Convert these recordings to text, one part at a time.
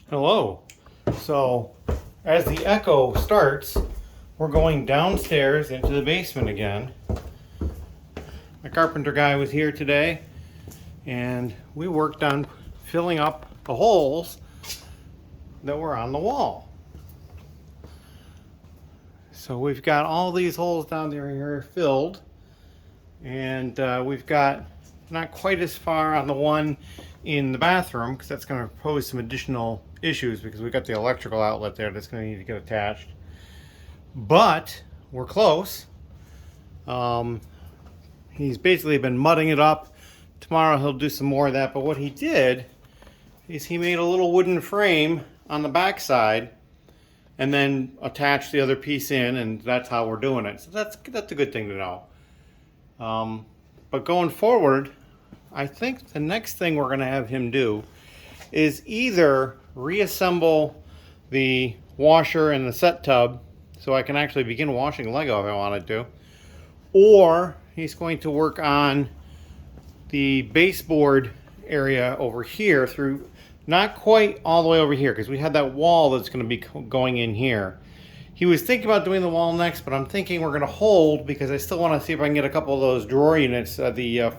Hello. So, as the echo starts, we're going downstairs into the basement again. My carpenter guy was here today, and we worked on filling up the holes that were on the wall. So we've got all these holes down there here filled, and we've got not quite as far on the one in the bathroom, because that's going to pose some additional issues because we've got the electrical outlet there that's going to need to get attached. But we're close. He's basically been mudding it up. Tomorrow he'll do some more of that, but what he did is he made a little wooden frame on the back side and then attached the other piece in, and that's how we're doing it. So that's a good thing to know. But going forward, I think the next thing we're going to have him do is either reassemble the washer and the set tub so I can actually begin washing Lego if I wanted to, or he's going to work on the baseboard area over here through, not quite all the way over here, because we had that wall that's going to be going in here. He was thinking about doing the wall next, but I'm thinking we're going to hold because I still want to see if I can get a couple of those drawer units, the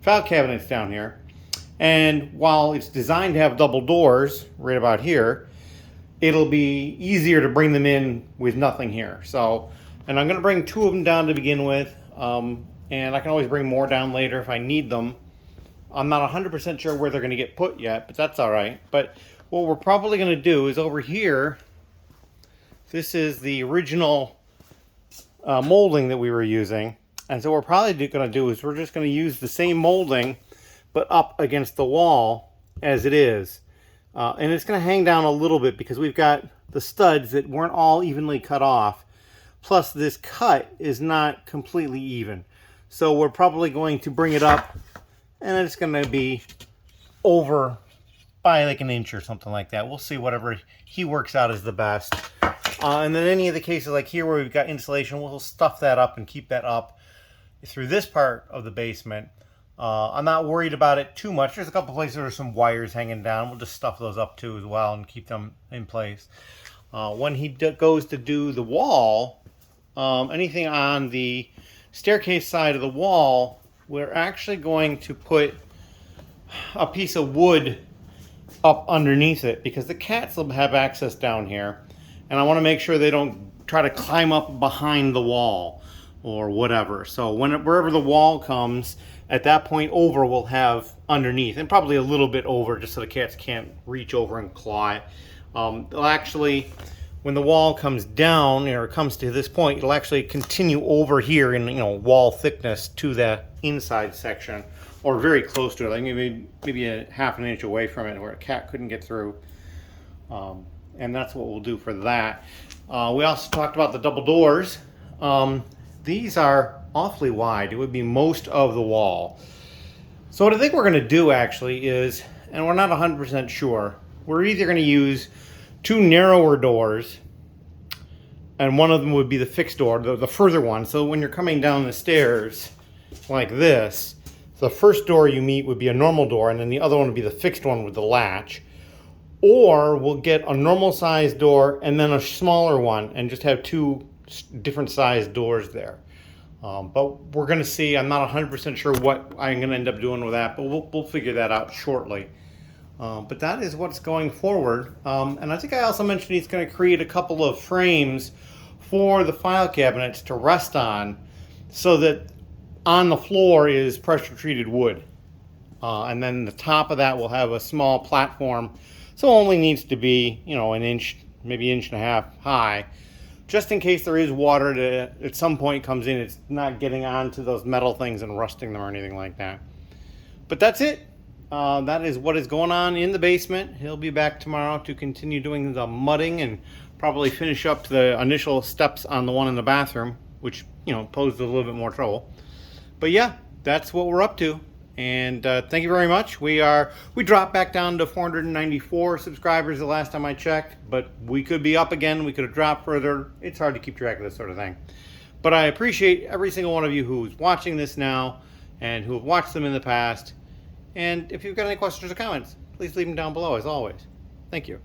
file cabinets down here. And while it's designed to have double doors right about here, it'll be easier to bring them in with nothing here. So, and I'm going to bring two of them down to begin with, and I can always bring more down later if I need them. I'm not 100% sure where they're going to get put yet, but that's all right. But what we're probably going to do is over here, this is the original molding that we were using. And so what we're probably going to do is we're just going to use the same molding, but up against the wall as it is. And it's going to hang down a little bit because we've got the studs that weren't all evenly cut off. Plus this cut is not completely even. So we're probably going to bring it up, and it's going to be over by like an inch or something like that. We'll see whatever he works out is the best. And then any of the cases like here where we've got insulation, we'll stuff that up and keep that up through this part of the basement. I'm not worried about it too much. There's a couple places where there's some wires hanging down. We'll just stuff those up too as well and keep them in place. When he goes to do the wall, anything on the staircase side of the wall, we're actually going to put a piece of wood up underneath it because the cats will have access down here. And I want to make sure they don't try to climb up behind the wall or whatever. So wherever the wall comes, at that point over, we'll have underneath, and probably a little bit over just so the cats can't reach over and claw it. They'll actually, when the wall comes down or comes to this point, it'll actually continue over here in wall thickness to the inside section, or very close to it, like maybe a half an inch away from it where a cat couldn't get through. And that's what we'll do for that. We also talked about the double doors. These are awfully wide. It would be most of the wall. So what I think we're going to do actually is, and we're not 100% sure, we're either going to use two narrower doors, and one of them would be the fixed door, the further one. So when you're coming down the stairs like this, the first door you meet would be a normal door, and then the other one would be the fixed one with the latch. Or we'll get a normal sized door and then a smaller one and just have two different sized doors there. But we're going to see. I'm not 100% sure what I'm going to end up doing with that, but we'll figure that out shortly. But that is what's going forward. And I think I also mentioned he's going to create a couple of frames for the file cabinets to rest on so that on the floor is pressure treated wood. And then the top of that will have a small platform. So it only needs to be, an inch, maybe inch and a half high, just in case there is water that at some point comes in. It's not getting onto those metal things and rusting them or anything like that. But that's it. That is what is going on in the basement. He'll be back tomorrow to continue doing the mudding and probably finish up the initial steps on the one in the bathroom, which, posed a little bit more trouble. But yeah, that's what we're up to. And thank you very much. We dropped back down to 494 subscribers the last time I checked, but we could be up again. We could have dropped further. It's hard to keep track of this sort of thing. But I appreciate every single one of you who's watching this now and who have watched them in the past. And if you've got any questions or comments, please leave them down below as always. Thank you.